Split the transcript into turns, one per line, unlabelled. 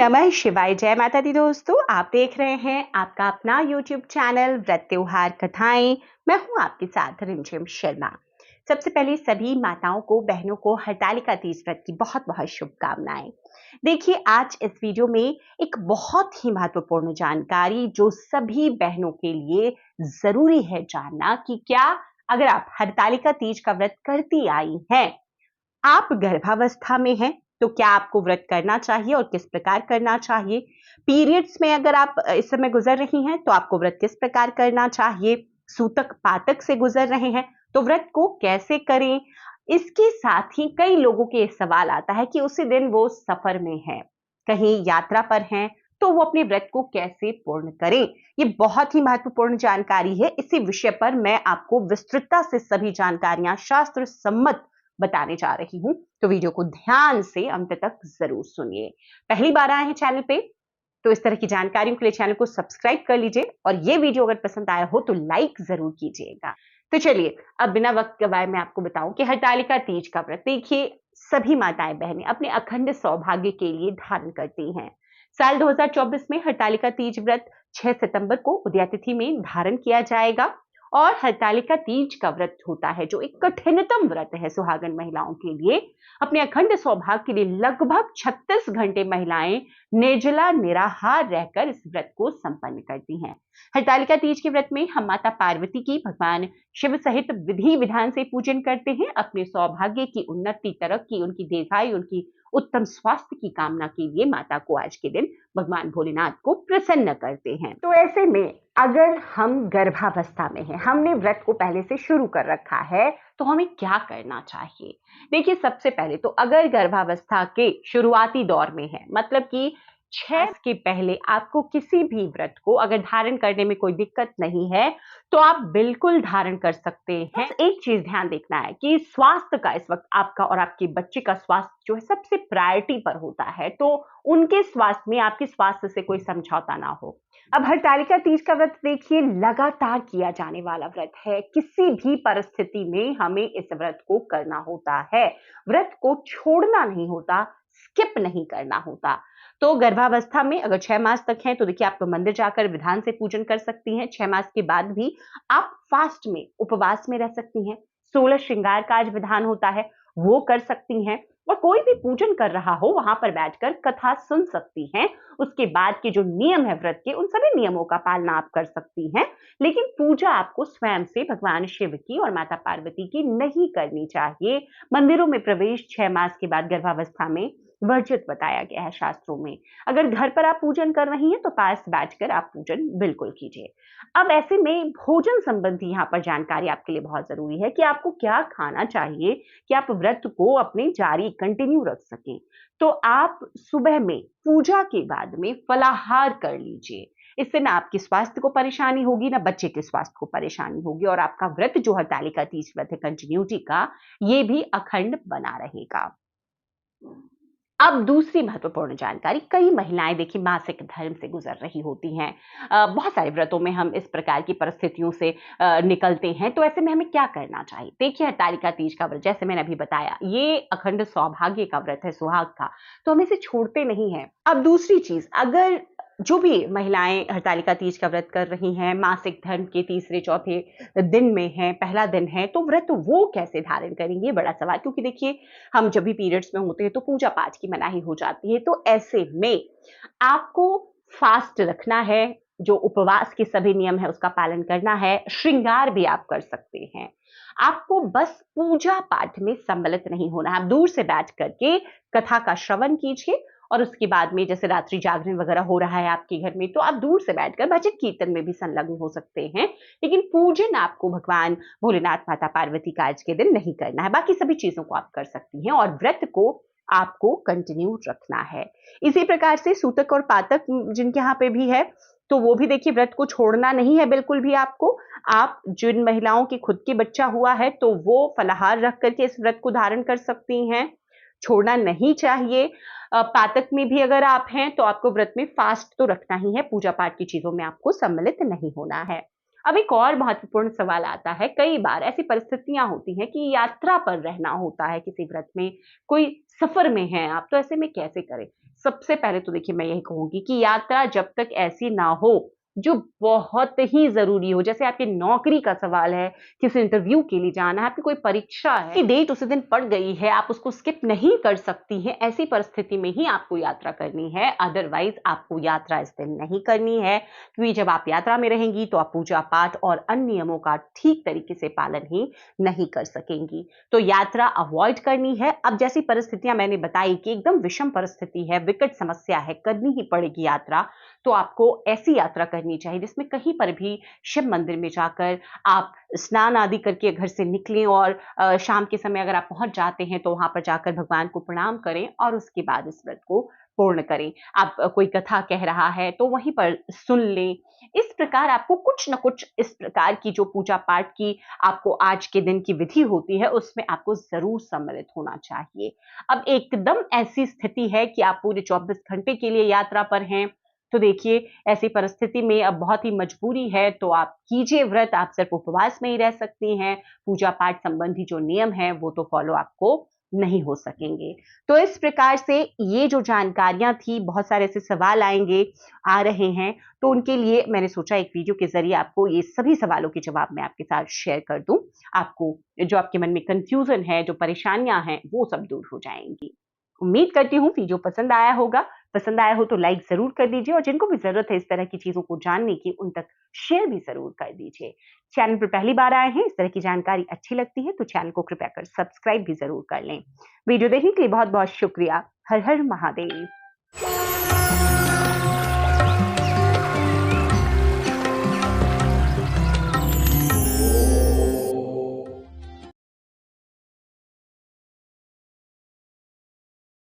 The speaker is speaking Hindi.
नमः शिवाय। जय माता दी दोस्तों, आप देख रहे हैं आपका अपना YouTube चैनल व्रत त्योहार कथाएं। मैं हूं आपके साथ रिमझिम शर्मा। सबसे पहले सभी माताओं को, बहनों को हरतालिका तीज व्रत की बहुत बहुत शुभकामनाएं। देखिए, आज इस वीडियो में एक बहुत ही महत्वपूर्ण जानकारी जो सभी बहनों के लिए जरूरी है जानना कि क्या अगर आप हरतालिका तीज का व्रत करती आई हैं, आप गर्भावस्था में हैं, तो क्या आपको व्रत करना चाहिए और किस प्रकार करना चाहिए। पीरियड्स में अगर आप इस समय गुजर रही हैं तो आपको व्रत किस प्रकार करना चाहिए। सूतक पातक से गुजर रहे हैं तो व्रत को कैसे करें। इसके साथ ही कई लोगों के सवाल आता है कि उसी दिन वो सफर में है, कहीं यात्रा पर हैं, तो वो अपने व्रत को कैसे पूर्ण करें। ये बहुत ही महत्वपूर्ण जानकारी है। इसी विषय पर मैं आपको विस्तृतता से सभी जानकारियां शास्त्र सम्मत बताने जा रही हूं, तो वीडियो को ध्यान से अंत तक जरूर सुनिए। पहली बार आए हैं चैनल पे तो इस तरह की जानकारियों के लिए चैनल को सब्सक्राइब कर लीजिए और ये वीडियो अगर पसंद आया हो तो लाइक जरूर कीजिएगा। तो चलिए, अब बिना वक्त गवाए मैं आपको बताऊं कि हरतालिका तीज का व्रत देखिए सभी माताएं बहनें अपने अखंड सौभाग्य के लिए धारण करती हैं। साल 2024 में हरतालिका तीज व्रत 6 सितंबर को उदया तिथि में धारण किया जाएगा और हरतालिका तीज का व्रत होता है जो एक कठिनतम व्रत है सुहागन महिलाओं के लिए। अपने अखंड सौभाग्य के लिए लगभग 36 घंटे महिलाएं निर्जला निराहार रहकर इस व्रत को संपन्न करती हैं। हरतालिका तीज के व्रत में हम माता पार्वती की भगवान शिव सहित विधि विधान से पूजन करते हैं। अपने सौभाग्य की उन्नति, तरक्की, उनकी दीर्घायु, उनकी उत्तम स्वास्थ्य की कामना के लिए माता को आज के दिन भगवान भोलेनाथ को प्रसन्न करते हैं। तो ऐसे में अगर हम गर्भावस्था में हैं, हमने व्रत को पहले से शुरू कर रखा है, तो हमें क्या करना चाहिए। देखिए, सबसे पहले तो अगर गर्भावस्था के शुरुआती दौर में है, मतलब कि 6 के पहले आपको किसी भी व्रत को अगर धारण करने में कोई दिक्कत नहीं है तो आप बिल्कुल धारण कर सकते हैं। बस एक चीज ध्यान देखना है कि स्वास्थ्य का इस वक्त आपका और आपके बच्चे का स्वास्थ्य जो है सबसे प्रायोरिटी पर होता है, तो उनके स्वास्थ्य में आपके स्वास्थ्य से कोई समझौता ना हो। अब हरतालिका तीज का व्रत देखिए लगातार किया जाने वाला व्रत है। किसी भी परिस्थिति में हमें इस व्रत को करना होता है, व्रत को छोड़ना नहीं होता, स्किप नहीं करना होता। तो गर्भावस्था में अगर 6 मास तक हैं तो देखिए आप तो मंदिर जाकर विधान से पूजन कर सकती हैं। 6 मास के बाद भी आप फास्ट में, उपवास में रह सकती हैं। 16 श्रृंगार का आज विधान होता है, वो कर सकती हैं और कोई भी पूजन कर रहा हो वहां पर बैठकर कथा सुन सकती हैं। उसके बाद के जो नियम है व्रत के, उन सभी नियमों का पालना आप कर सकती हैं, लेकिन पूजा आपको स्वयं से भगवान शिव की और माता पार्वती की नहीं करनी चाहिए। मंदिरों में प्रवेश 6 मास के बाद गर्भावस्था में वर्जित बताया गया है शास्त्रों में। अगर घर पर आप पूजन कर रही हैं तो पास बैठकर आप पूजन बिल्कुल कीजिए। अब ऐसे में भोजन संबंधी यहाँ पर जानकारी आपके लिए बहुत जरूरी है कि आपको क्या खाना चाहिए कि आप व्रत को अपने जारी कंटिन्यू रख सकें। तो आप सुबह में पूजा के बाद में फलाहार कर लीजिए। इससे ना आपके स्वास्थ्य को परेशानी होगी, ना बच्चे के स्वास्थ्य को परेशानी होगी और आपका व्रत जो हरतालिका तीज व्रत है कंटिन्यूटी का, ये भी अखंड बना रहेगा। अब दूसरी महत्वपूर्ण जानकारी, कई महिलाएं देखिए मासिक धर्म से गुजर रही होती हैं। बहुत सारे व्रतों में हम इस प्रकार की परिस्थितियों से निकलते हैं, तो ऐसे में हमें क्या करना चाहिए। देखिए, हरतालिका तीज का व्रत जैसे मैंने अभी बताया, ये अखंड सौभाग्य का व्रत है, सुहाग का, तो हम इसे छोड़ते नहीं हैं। अब दूसरी चीज, अगर जो भी महिलाएं हरतालिका तीज का व्रत कर रही हैं, मासिक धर्म के तीसरे चौथे दिन में है, पहला दिन है, तो व्रत वो कैसे धारण करेंगे, बड़ा सवाल। क्योंकि देखिए, हम जब भी पीरियड्स में होते हैं तो पूजा पाठ की मनाही हो जाती है, तो ऐसे में आपको फास्ट रखना है, जो उपवास के सभी नियम है उसका पालन करना है। श्रृंगार भी आप कर सकते हैं, आपको बस पूजा पाठ में सम्मिलित नहीं होना है। आप दूर से बैठ करके कथा का श्रवण कीजिए और उसके बाद में जैसे रात्रि जागरण वगैरह हो रहा है आपके घर में, तो आप दूर से बैठकर भजन कीर्तन में भी संलग्न हो सकते हैं, लेकिन पूजन आपको भगवान भोलेनाथ, माता पार्वती का आज के दिन नहीं करना है। बाकी सभी चीजों को आप कर सकती हैं और व्रत को आपको कंटिन्यू रखना है। इसी प्रकार से सूतक और पातक जिनके यहाँ पे भी है, तो वो भी देखिए व्रत को छोड़ना नहीं है बिल्कुल भी आपको। आप जिन महिलाओं की खुद के बच्चा हुआ है तो वो फलाहार रख करके इस व्रत को धारण कर सकती हैं, छोड़ना नहीं चाहिए। पातक में भी अगर आप हैं तो आपको व्रत में फास्ट तो रखना ही है, पूजा पाठ की चीजों में आपको सम्मिलित नहीं होना है। अब एक और महत्वपूर्ण सवाल आता है, कई बार ऐसी परिस्थितियां होती हैं कि यात्रा पर रहना होता है किसी व्रत में, कोई सफर में है आप, तो ऐसे में कैसे करें। सबसे पहले तो देखिए मैं यही कहूँगी कि यात्रा जब तक ऐसी ना हो, जो बहुत ही ज़रूरी हो, जैसे आपकी नौकरी का सवाल है, किसी इंटरव्यू के लिए जाना है, आपकी कोई परीक्षा है, कि डेट उसी दिन पड़ गई है, आप उसको स्किप नहीं कर सकती हैं, ऐसी परिस्थिति में ही आपको यात्रा करनी है, अदरवाइज़ आपको यात्रा इस दिन नहीं करनी है, क्योंकि जब आप यात्रा में रहेंगी, तो आप पूजा-पाठ और अन्य नियमों का ठीक तरीके से पालन ही नहीं कर सकेंगी। तो यात्रा अवॉइड करनी है। अब जैसी परिस्थितियाँ मैंने बताई कि एकदम विषम परिस्थिति है, विकट समस्या है, करनी ही पड़ेगी यात्रा, तो आपको ऐसी यात्रा करनी चाहिए जिसमें कहीं पर भी शिव मंदिर में जाकर आप स्नान आदि करके घर से निकलें और शाम के समय अगर आप पहुंच जाते हैं तो वहां पर जाकर भगवान को प्रणाम करें और उसके बाद इस व्रत को पूर्ण करें। आप कोई कथा कह रहा है तो वहीं पर सुन लें। इस प्रकार आपको कुछ न कुछ इस प्रकार की जो पूजा पाठ की आपको आज के दिन की विधि होती है उसमें आपको जरूर सम्मिलित होना चाहिए। अब एकदम ऐसी स्थिति है कि आप पूरे 24 घंटे के लिए यात्रा पर हैं, तो देखिए ऐसी परिस्थिति में अब बहुत ही मजबूरी है तो आप कीजिए व्रत, आप सिर्फ उपवास में ही रह सकती हैं, पूजा पाठ संबंधी जो नियम है वो तो फॉलो आपको नहीं हो सकेंगे। तो इस प्रकार से ये जो जानकारियां थी, बहुत सारे ऐसे सवाल आएंगे, आ रहे हैं, तो उनके लिए मैंने सोचा एक वीडियो के जरिए आपको ये सभी सवालों के जवाब मैं आपके साथ शेयर कर दूं। आपको जो आपके मन में कंफ्यूजन है, जो परेशानियां हैं, वो सब दूर हो जाएंगी। उम्मीद करती हूँ वीडियो पसंद आया होगा। पसंद आया हो तो लाइक ज़रूर कर दीजिए और जिनको भी ज़रूरत है इस तरह की चीज़ों को जानने की, उन तक शेयर भी ज़रूर कर दीजिए। चैनल पर पहली बार आए हैं, इस तरह की जानकारी अच्छी लगती है तो चैनल को कृपया कर सब्सक्राइब भी ज़रूर कर लें। वीडियो देखने के लिए बहुत-बहुत शुक्रिया। हर हर महादेव।